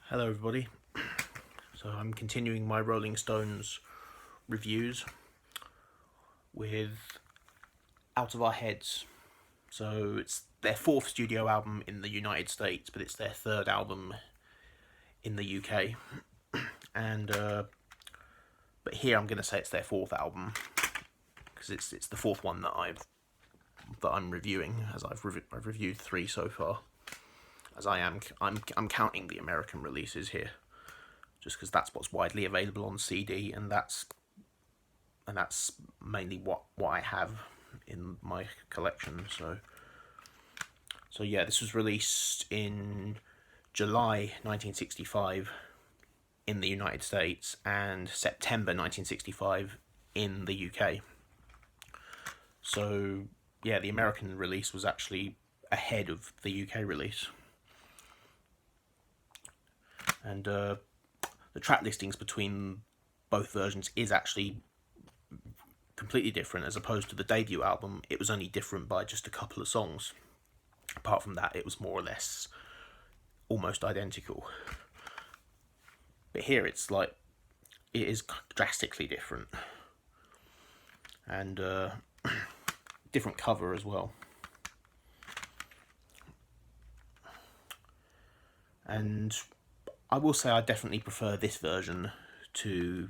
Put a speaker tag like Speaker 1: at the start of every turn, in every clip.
Speaker 1: Hello everybody. So I'm continuing my Rolling Stones reviews with Out of Our Heads. So it's their fourth studio album in the United States, but it's their third album in the UK. And but here I'm going to say it's their fourth album because it's the fourth one that I'm reviewing, as I've reviewed three so far. As I'm counting the American releases here, just because that's what's widely available on CD, and that's mainly what I have in my collection. So yeah, this was released in July 1965 in the United States and September 1965 in the UK. So yeah, the American release was actually ahead of the UK release. And the track listings between both versions is actually completely different. As opposed to the debut album, it was only different by just a couple of songs. Apart from that, it was more or less almost identical. But here it's like, it is drastically different. And different cover as well. And I will say I definitely prefer this version to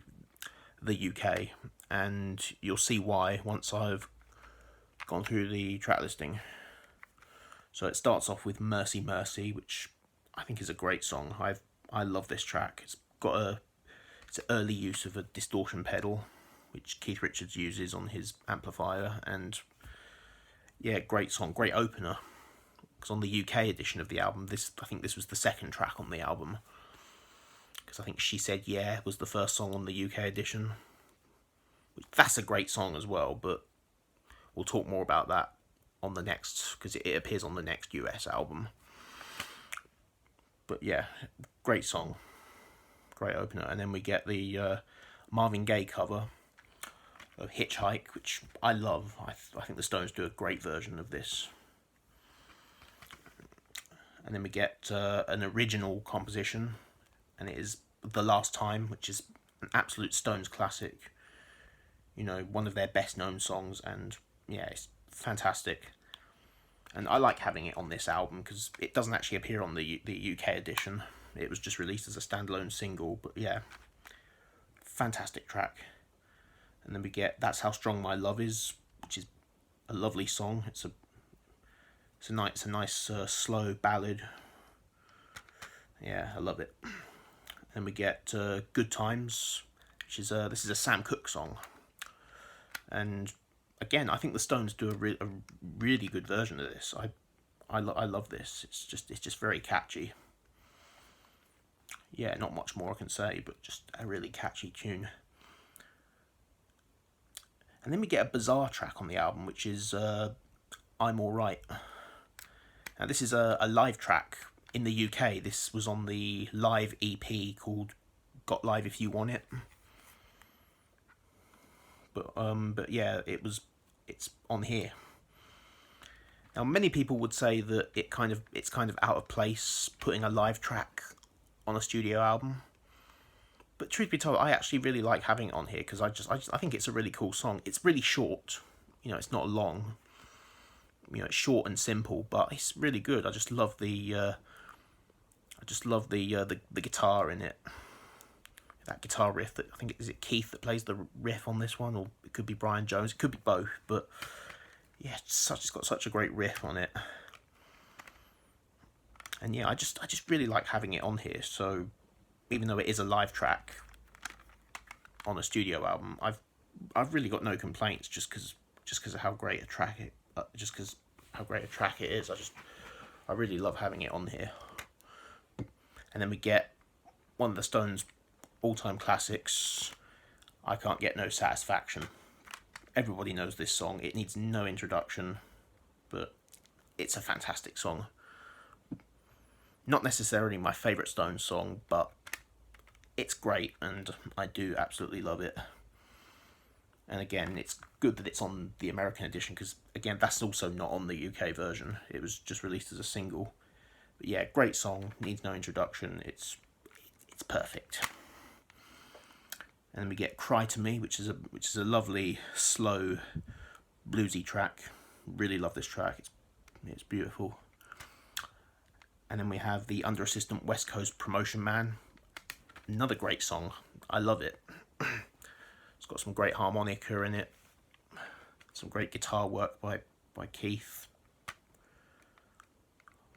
Speaker 1: the UK, and you'll see why once I've gone through the track listing. So it starts off with Mercy Mercy, which I think is a great song. I love this track. It's an early use of a distortion pedal, which Keith Richards uses on his amplifier, and yeah, great song, great opener. Because on the UK edition of the album, I think this was the second track on the album. Because I think She Said Yeah was the first song on the UK edition. That's a great song as well, but we'll talk more about that on the next, because it appears on the next US album. But yeah, great song, great opener. And then we get the Marvin Gaye cover of Hitchhike, which I love. I think the Stones do a great version of this. And then we get an original composition, and it is The Last Time, which is an absolute Stones classic. You know, one of their best known songs, and yeah, it's fantastic. And I like having it on this album because it doesn't actually appear on the UK edition. It was just released as a standalone single, but yeah, fantastic track. And then we get That's How Strong My Love Is, which is a lovely song. It's a nice slow ballad. Yeah, I love it. Then we get Good Times, which is this is a Sam Cooke song. And again, I think the Stones do a really good version of this. I love this. It's just very catchy. Yeah, not much more I can say, but just a really catchy tune. And then we get a bizarre track on the album, which is I'm Alright. Now this is a live track in the UK. This was on the live EP called Got Live If You Want It. But yeah, it's on here. Now many people would say that it's kind of out of place putting a live track on a studio album. But truth be told, I actually really like having it on here because I think it's a really cool song. It's really short, you know, it's not long. You know, it's short and simple, but it's really good. I just love the guitar in it. That guitar riff, that I think, is it Keith that plays the riff on this one, or it could be Brian Jones, it could be both, but yeah, it's got such a great riff on it. And yeah, I just really like having it on here. So even though it is a live track on a studio album, I've really got no complaints just because of how great a track it is. I really love having it on here. And then we get one of the Stones' all-time classics, I Can't Get No Satisfaction. Everybody knows this song. It needs no introduction, but it's a fantastic song. Not necessarily my favourite Stones song, but it's great, and I do absolutely love it. And again, it's good that it's on the American edition, because again, that's also not on the UK version. It was just released as a single. But yeah, great song, needs no introduction. It's perfect. And then we get Cry to Me, which is a lovely, slow, bluesy track. Really love this track. It's beautiful. And then we have the Under Assistant West Coast Promotion Man. Another great song. I love it. It's got some great harmonica in it. Some great guitar work by Keith.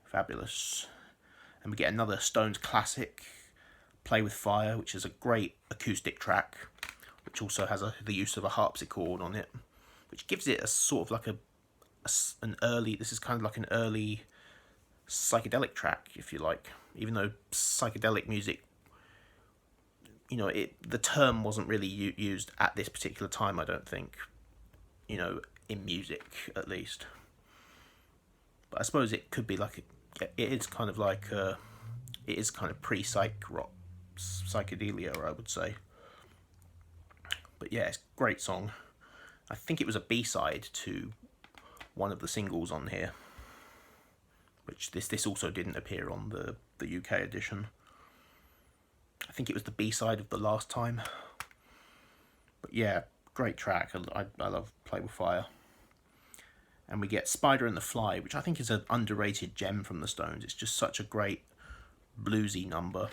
Speaker 1: Fabulous. And we get another Stones classic, Play With Fire, which is a great acoustic track, which also has the use of a harpsichord on it, which gives it a sort of like an early, this is kind of like an early psychedelic track, if you like, even though psychedelic music, you know, the term wasn't really used at this particular time, I don't think, you know, in music at least. But I suppose it could be like, it is kind of like, it is kind of pre-psych rock, psychedelia, I would say. But yeah, it's a great song. I think it was a B-side to one of the singles on here, which this also didn't appear on the UK edition. I think it was the B-side of The Last Time. But yeah, great track. I love Play With Fire. And we get Spider and the Fly, which I think is an underrated gem from the Stones. It's just such a great bluesy number.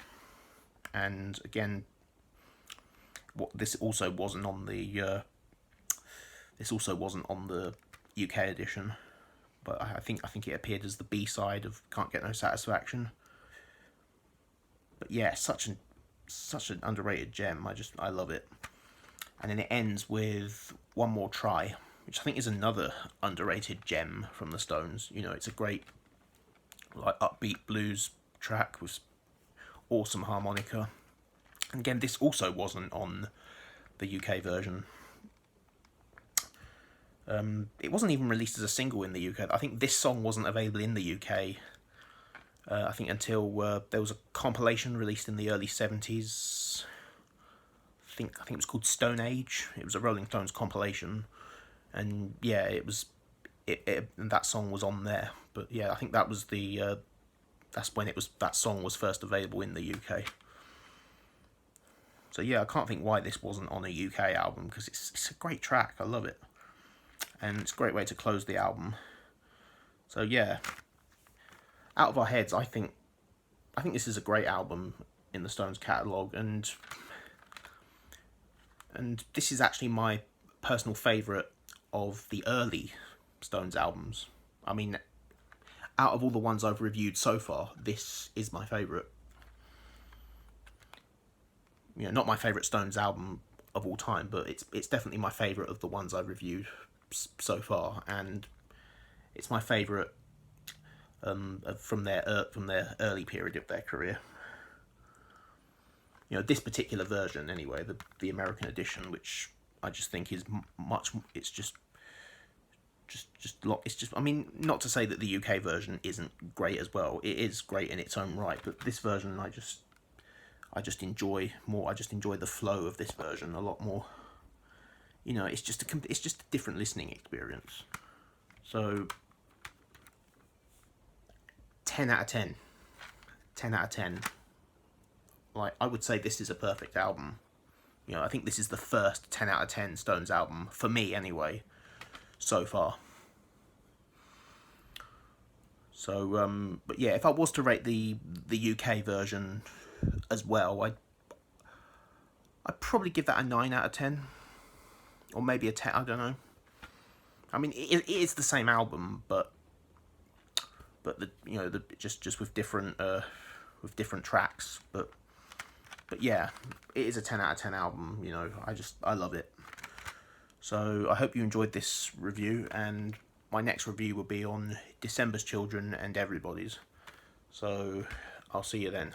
Speaker 1: And again, this also wasn't on the UK edition, but I think it appeared as the B-side of Can't Get No Satisfaction. But yeah, such an underrated gem. I love it. And then it ends with One More Try, which I think is another underrated gem from the Stones. You know, it's a great, like, upbeat blues track with awesome harmonica. And again, this also wasn't on the UK version. It wasn't even released as a single in the UK. I think this song wasn't available in the UK. I think until there was a compilation released in the early 70s. I think it was called Stone Age. It was a Rolling Stones compilation, and yeah, it was. And that song was on there. But yeah, I think that was that's when that song was first available in the UK. So yeah, I can't think why this wasn't on a UK album, because it's a great track. I love it, and it's a great way to close the album. So yeah, Out of Our Heads, I think this is a great album in the Stones catalogue, and this is actually my personal favourite of the early Stones albums. I mean, out of all the ones I've reviewed so far, this is my favourite. You know, not my favourite Stones album of all time, but it's definitely my favourite of the ones I've reviewed so far, and it's my favourite from their early period of their career. You know, this particular version anyway, the American edition, which I just think is much. It's just. I mean, not to say that the UK version isn't great as well. It is great in its own right, but this version I just enjoy more. I just enjoy the flow of this version a lot more. You know, it's just a different listening experience. So 10 out of 10. 10 out of 10. Like, I would say this is a perfect album. You know, I think this is the first 10 out of 10 Stones album, for me anyway, so far. So, but yeah, if I was to rate the UK version as well, I'd probably give that a 9 out of 10. Or maybe a 10, I don't know. I mean, it is the same album, but just with different tracks, but yeah, it is a 10 out of 10 album. You know, I love it. So I hope you enjoyed this review, and my next review will be on December's Children and Everybody's. So I'll see you then.